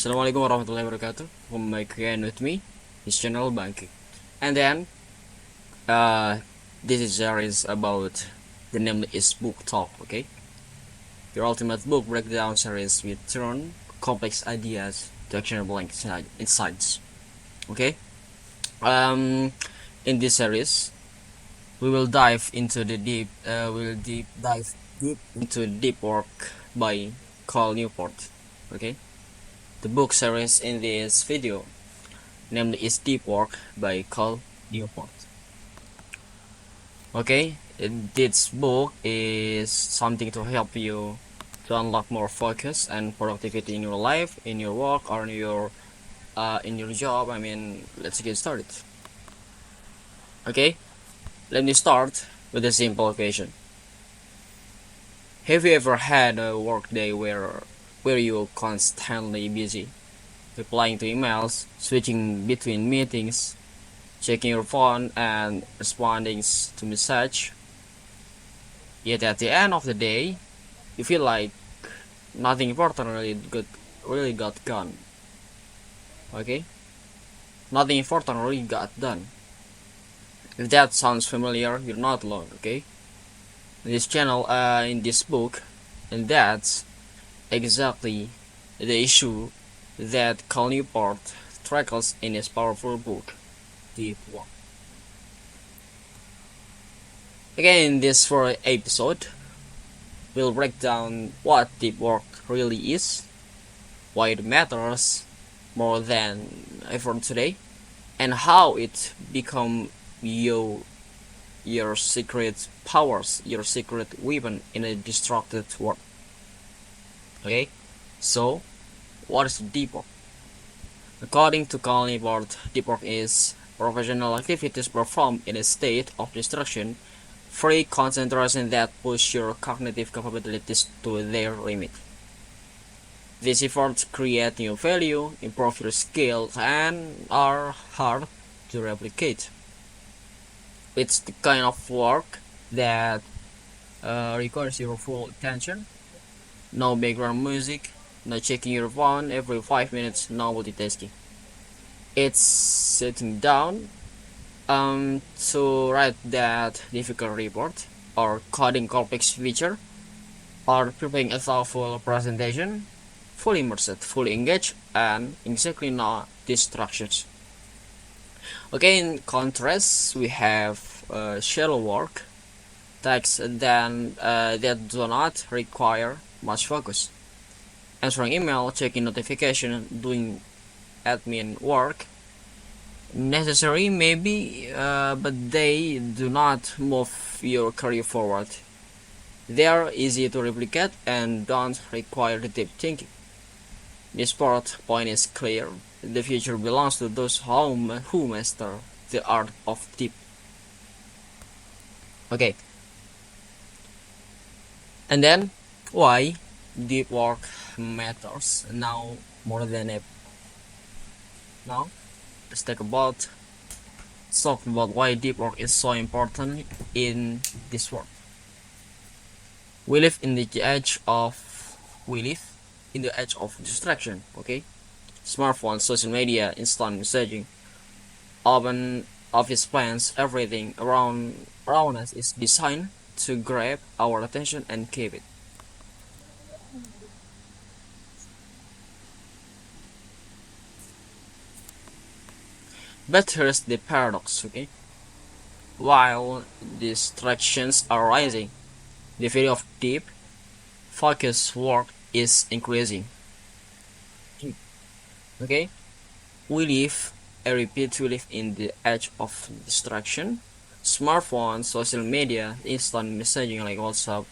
Assalamualaikum warahmatullahi wabarakatuh. Welcome back again with me, his channel Bangki. And then, uh, this is series about the name is Book Talk. Okay, your ultimate book breakdown series with turn complex ideas to actionable insights. Okay, um, in this series, we will dive into the deep. We'll dive deep into deep work by Cal Newport. Okay, the book series in this video namely is Deep Work by Cal Newport. Okay, this book is something to help you to unlock more focus and productivity in your life, in your work, or in your job. Let's get started. Okay, let me start with a simple question. Have you ever had a work day where you're constantly busy, replying to emails, switching between meetings, checking your phone and responding to message, yet at the end of the day you feel like nothing important really got done. Okay, nothing important really got done. If that sounds familiar, you're not alone. Okay, in this channel, in this book, and that's exactly the issue that Cal Newport tackles in his powerful book Deep Work. Again, in this first episode, we'll break down what deep work really is, why it matters more than ever today, and how it become your secret powers, your secret weapon in a distracted world. Okay, so what is deep work? According to Cal Newport, deep work is professional activities performed in a state of distraction, free concentration that push your cognitive capabilities to their limit. These efforts create new value, improve your skills, and are hard to replicate. It's the kind of work that requires your full attention, no background music, no checking your phone every 5 minutes, no multitasking. It's sitting down to write that difficult report, or coding complex feature, or preparing a thoughtful presentation, fully immersed, fully engaged, and exactly no distractions. Okay, in contrast, we have shallow work, tasks that do not require much focus. Answering email, checking notification, doing admin work, necessary maybe, but they do not move your career forward. They are easy to replicate and don't require deep thinking. This point is clear. The future belongs to those who master the art of deep. Okay, and then why deep work matters now more than ever. Now, let's talk about why deep work is so important in this world. We live in the age of distraction. Okay, smartphones, social media, instant messaging, open office plans, everything around us is designed to grab our attention and keep it. But here's the paradox. Okay, while distractions are rising, the value of deep focused work is increasing. Okay, we live in the age of distraction. Smartphones, social media, instant messaging like WhatsApp,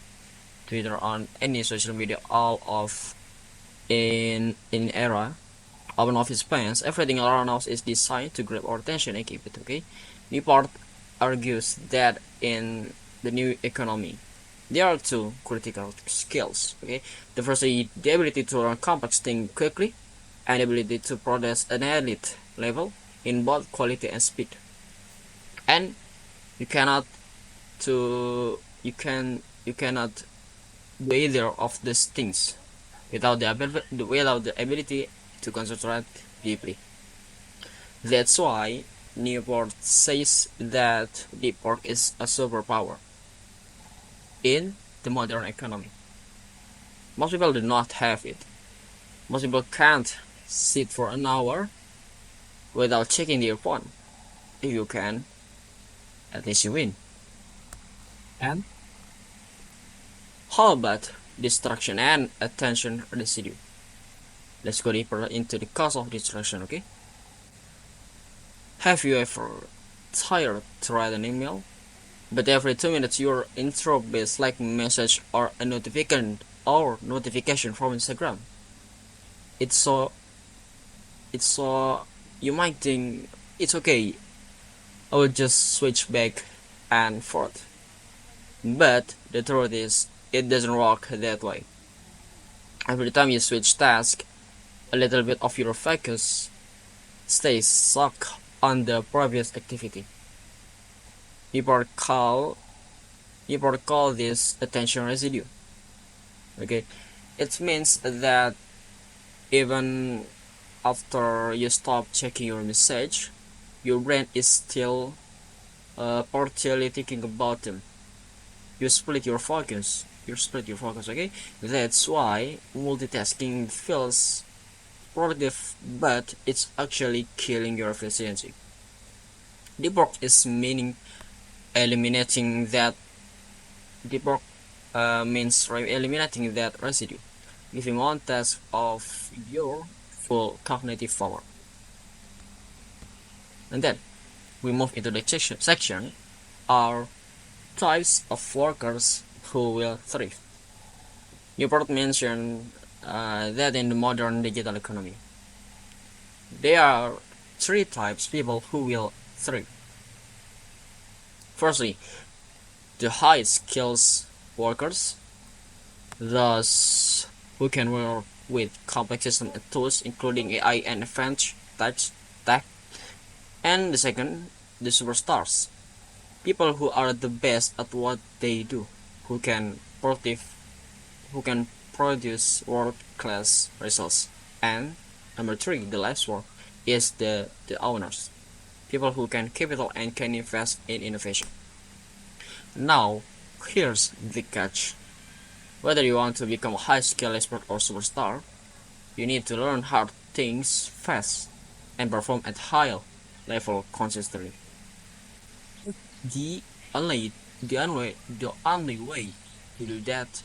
Twitter, on any social media, all of in era open office plans, everything around us is designed to grab our attention and keep it. Okay, Newport argues that in the new economy, there are two critical skills. Okay, the first is the ability to learn complex things quickly, and the ability to produce an elite level in both quality and speed. And you cannot you cannot do either of these things without the ability to concentrate deeply. That's why Newport says that deep work is a superpower in the modern economy. Most people do not have it. Most people can't sit for an hour without checking their phone. If you can, at least you win. And how about distraction and attention residue? Let's go deeper into the cause of distraction, okay? Have you ever tired to write an email, but every 2 minutes you're interrupted by Slack message or a notification from Instagram? It's so you might think it's okay. I will just switch back and forth. But the truth is, it doesn't work that way. Every time you switch task, a little bit of your focus stays stuck on the previous activity. People call this attention residue. Okay, it means that even after you stop checking your message, your brain is still partially thinking about them. You split your focus. Okay? That's why multitasking feels productive, but it's actually killing your efficiency. Deep work is meaning eliminating that deep work means eliminating that residue, giving one task of your full cognitive power. And then we move into the section are types of workers who will thrive. Newport mentioned that in the modern digital economy, there are three types of people who will thrive. Firstly, the high skills workers, those who can work with complex systems and tools, including AI and advanced tech. And the second, the superstars, people who are the best at what they do, who can produce world-class results. And number three, the last one, is the owners, people who can capital and can invest in innovation. Now, here's the catch. Whether you want to become a high-skill expert or superstar, you need to learn hard things fast and perform at high level consistently. The only way to do that.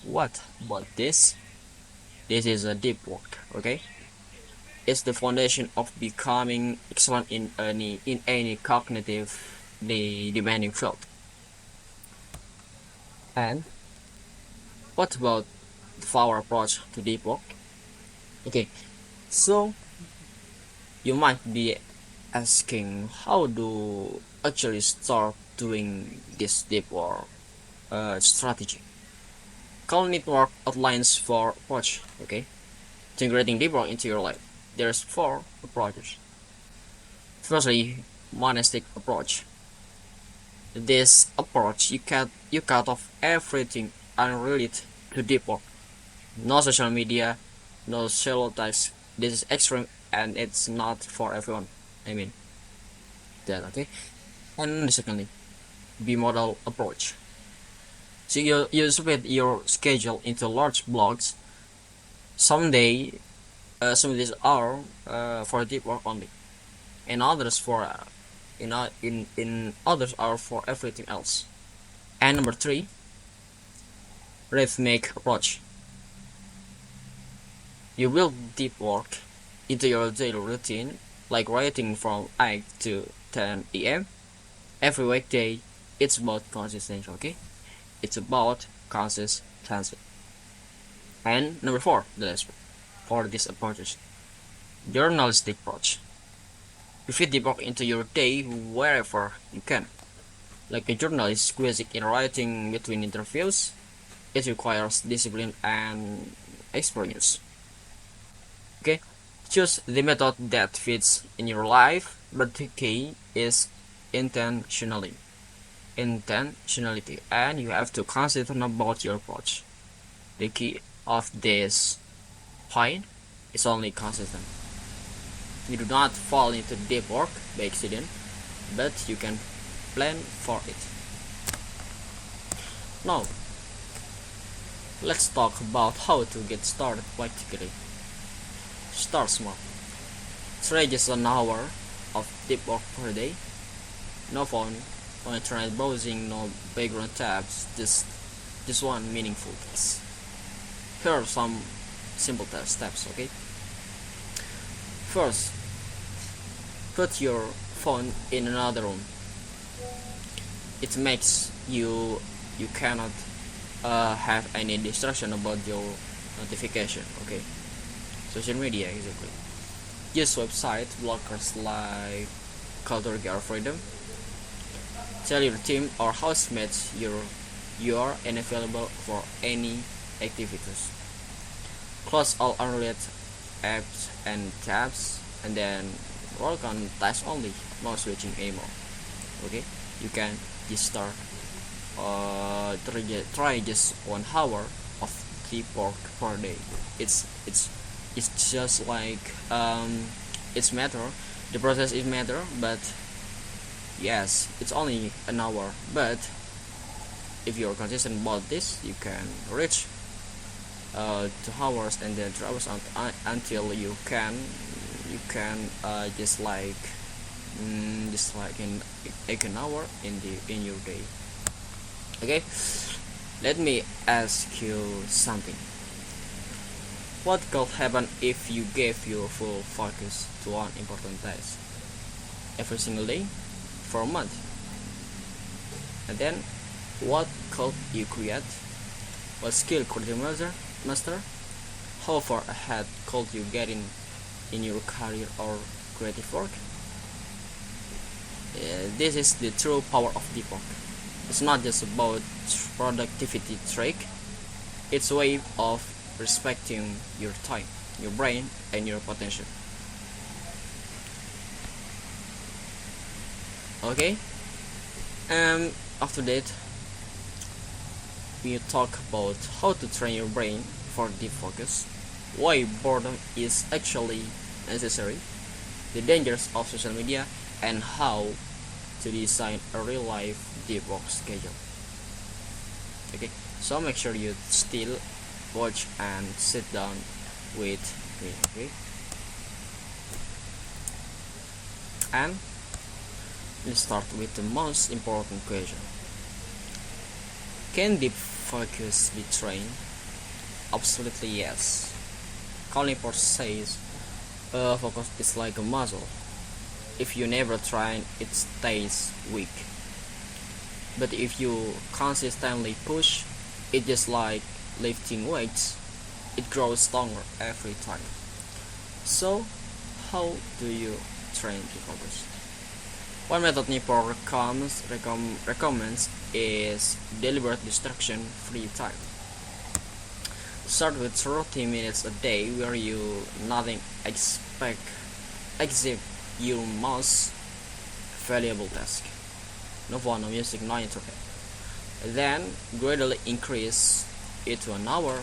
What about this? This is a deep work, okay? It's the foundation of becoming excellent in any cognitively demanding field. And what about the our approach to deep work? Okay, so you might be asking, how do actually start doing this deep work strategy? Cal Newport outlines 4 approaches, okay? Integrating deep work into your life. There's 4 approaches. Firstly, monastic approach. This approach, you cut off everything unrelated to deep work. No social media, no shallow tasks. This is extreme and it's not for everyone. I mean, that, okay? And secondly, bimodal approach. So you split your schedule into large blocks. Some days are for deep work only, and others for in others are for everything else. And number 3, rhythmic approach. You build deep work into your daily routine, like writing from 8 to 10 a.m. every weekday. It's about consistency, okay? It's about consistency. And number 4, the last one, for this approach, journalistic approach. You fit deep work into your day wherever you can. Like a journalist squeezing in writing between interviews, it requires discipline and experience. Okay, choose the method that fits in your life, but the key is intentionality, and you have to consider about your approach. The key of this point It's only consistent. You do not fall into deep work by accident, but you can plan for it. Now, let's talk about how to get started practically. Start small. Try just an hour of deep work per day. No phone, no internet browsing, no background tabs, just one meaningful task. Here are some simple steps, okay? First, put your phone in another room. It makes you cannot have any distraction about your notification, okay? Social media, exactly. Use website blockers like Culture Gear Freedom. Tell your team or housemates you are unavailable for any activities. Close all unrelated apps and tabs, and then work on tasks only, not switching anymore. Okay, you can just start. Try just 1 hour of deep work per day. It's just like it's matter. The process is matter, but yes, it's only an hour. But if you're consistent about this, you can reach 2 hours and then 3 hours until you can just like an hour in your day. Okay, let me ask you something. What could happen if you gave your full focus to one important task every single day for a month? And then, what could you create? What skill could you master? How far ahead could you get in your career or creative work? This is the true power of deep work. It's not just about productivity trick. It's a way of respecting your time, your brain, and your potential. Okay, after that, we talk about how to train your brain for deep focus, why boredom is actually necessary, the dangers of social media, and how to design a real-life deep work schedule. Okay, so make sure you still watch and sit down with me. Okay, and let's start with the most important question. Can deep focus be trained? Absolutely yes. Cal Newport says focus is like a muscle. If you never train, it stays weak. But if you consistently push, it just like lifting weights, it grows stronger every time. So, how do you train to focus? One method Newport recommends is deliberate distraction-free time. Start with 30 minutes a day where you nothing except your most valuable task. No phone, no music, no internet. Then gradually increase it to an hour,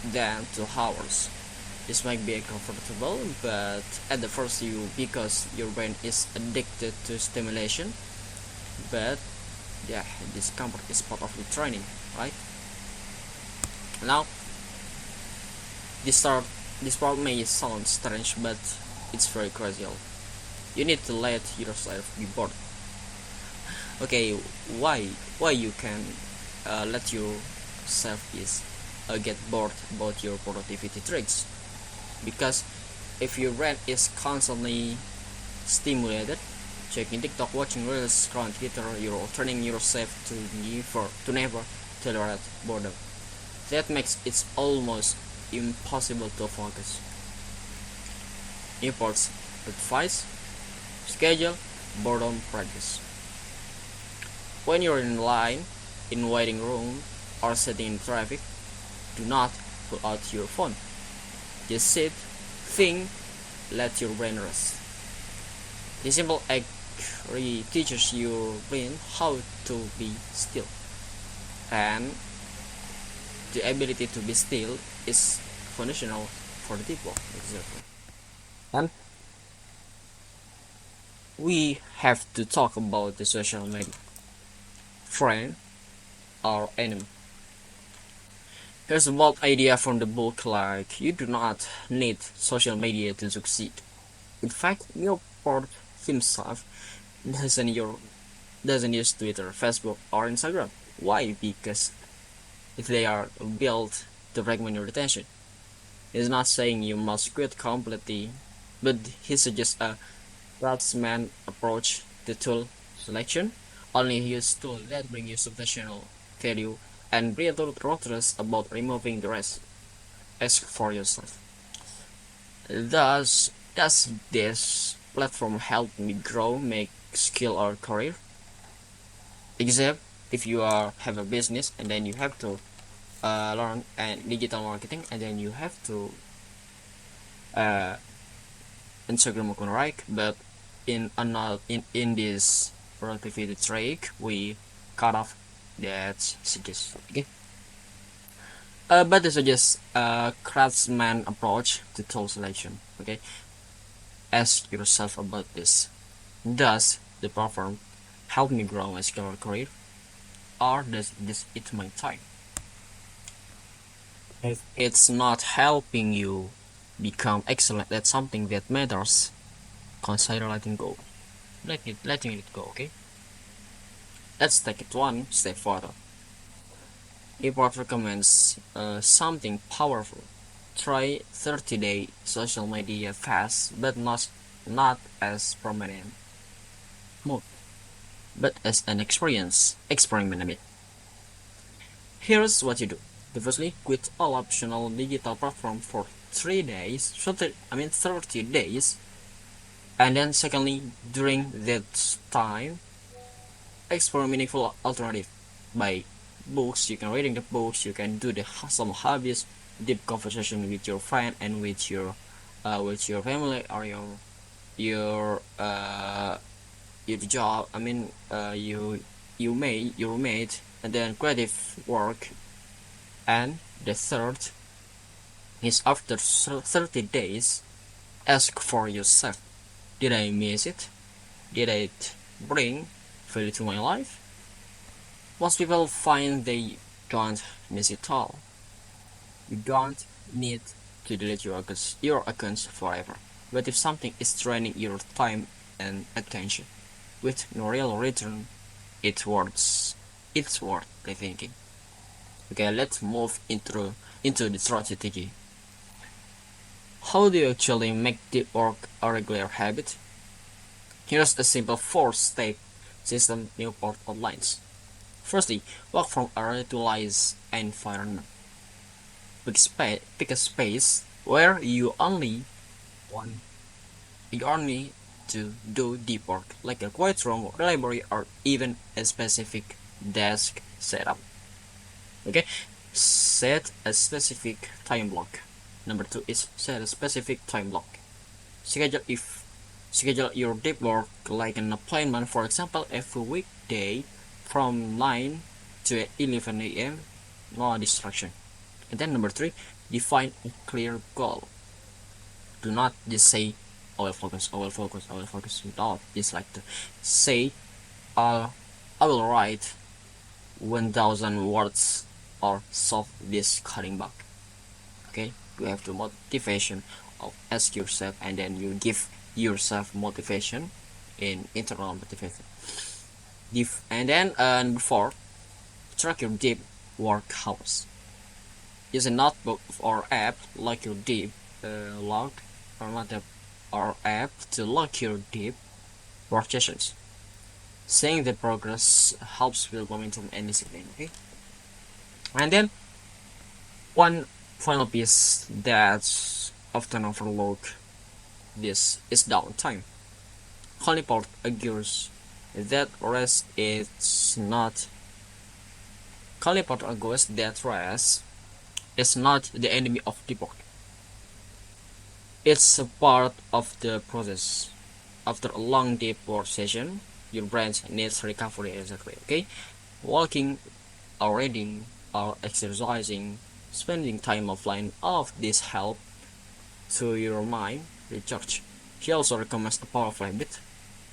then 2 hours. This might be uncomfortable, but at the first because your brain is addicted to stimulation. But yeah, discomfort is part of the training, right? Now, this part may sound strange, but it's very crucial. You need to let yourself be bored. Okay, why you can let yourself get bored about your productivity tricks? Because if your brain is constantly stimulated, checking TikTok, watching reels, scrolling Twitter, you're turning yourself to never tolerate boredom. That makes it almost impossible to focus. Newport's advice: schedule boredom practice. When you're in line, in waiting room, or sitting in traffic, do not pull out your phone. Just sit, think, let your brain rest. This simple act really teaches your brain how to be still. And the ability to be still is foundational for the deep work. Exactly. And we have to talk about the social media, friend or enemy. Here's a bold idea from the book, like you do not need social media to succeed. In fact, Newport himself doesn't, your, doesn't use Twitter, Facebook, or Instagram. Why? Because if they are built to fragment your attention. He's not saying you must quit completely, but he suggests a craftsman approach to tool selection. Only use tools that bring you substantial value and be ruthless about removing the rest. Ask for yourself. Does this platform help me grow, make skill or career? Except if you have a business and then you have to learn and digital marketing and then you have to uh, Instagram account, right? But in another in this productivity track, we cut off that suggestion. Okay. But this is just a craftsman approach to tool selection. Okay. Ask yourself about this. Does the platform help me grow my skill or career, or does this eat my time? If it's not helping you become excellent at something that matters, consider letting go. Letting it go, okay? Let's take it one step further. Newport recommends something powerful. Try 30-day social media fast, but not as permanent mode, but as an experiment. I mean, here's what you do. Firstly, quit all optional digital platform for 30 days, and then secondly, during that time, explore meaningful alternative by books. You can reading the books, you can do some hobbies, deep conversation with your friend and with your family or your job. I mean, your mate, and then creative work. And the third is after 30 days, ask for yourself: did I miss it? Did it bring value to my life? Most people find they don't miss it all. You don't need to delete your accounts forever. But if something is draining your time and attention with no real return, it's worth rethinking. Okay, let's move into the strategy. How do you actually make deep work a regular habit? Here's a simple 4-step system Newport outlines. Firstly, work from a ritualized environment. Pick a space where want you only to do deep work, like a quiet room or library, or even a specific desk setup. Okay, set a specific time block. Number 2 is set a specific time block. Schedule your deep work like an appointment, for example, every weekday from 9 to 11 a.m. No distraction. And then number 3, define a clear goal. Do not just say, I will focus. No, just like to say, I will write 1,000 words or solve this coding bug. Okay, you have to motivation of ask yourself, and then you give yourself motivation in internal motivation. And then number 4, track your deep work hours. Use a notebook or app like your deep log or not app or app to log your deep work sessions. Seeing the progress helps build momentum and discipline. Okay, and then one final piece that's often overlooked, this is downtime. Cal Newport argues that rest is not Cal Newport argues that rest is not the enemy of deep work. It's a part of the process. After a long deep work session, your brain needs recovery. Exactly. Okay, walking or reading or exercising, spending time offline, all of this help to your mind recharge. He also recommends the powerful habit,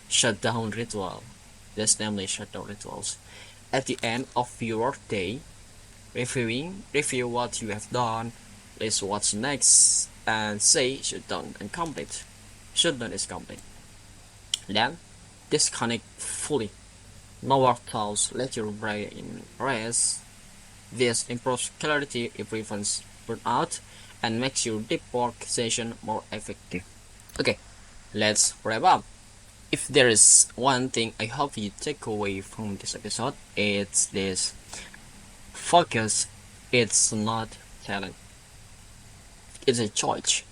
shutdown ritual. That's namely shutdown rituals. At the end of your day, review what you have done, list what's next, and say shutdown and complete. Shutdown is complete. Then disconnect fully. No work thoughts, let your brain rest. This improves clarity, it prevents burnout, and makes your deep work session more effective. Okay, let's wrap up. If there is one thing I hope you take away from this episode, it's this: focus, it's not talent, it's a choice.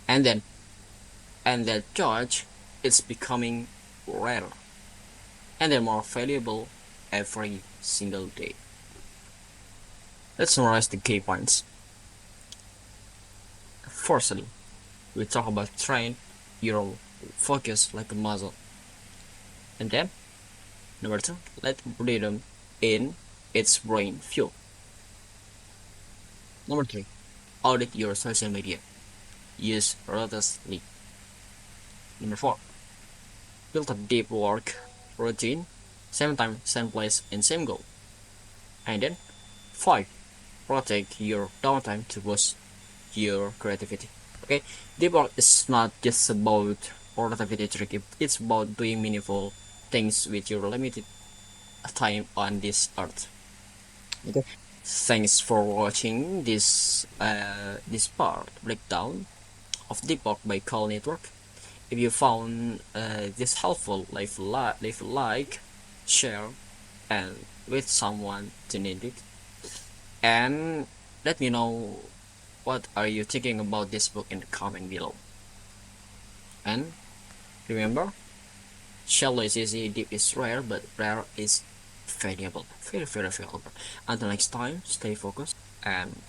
And then, and that choice is becoming rarer and then more valuable every single day. Let's summarize the key points. Firstly, we talk about train your focus like a muscle. And then, number two, let boredom in its brain fuel. Number three, audit your social media. Use relentlessly. Number four, build a deep work routine, same time, same place, and same goal. And then, five, protect your downtime to boost your creativity. Okay, deep work is not just about productivity trick. It's about doing meaningful things with your limited time on this earth. Okay. Thanks for watching this part breakdown of deep work by Cal Newport. If you found this helpful, leave a like, share, and with someone to need it. And let me know what are you thinking about this book in the comment below. And remember, shallow is easy, deep is rare, but rare is valuable. Very, very valuable. Until next time, stay focused and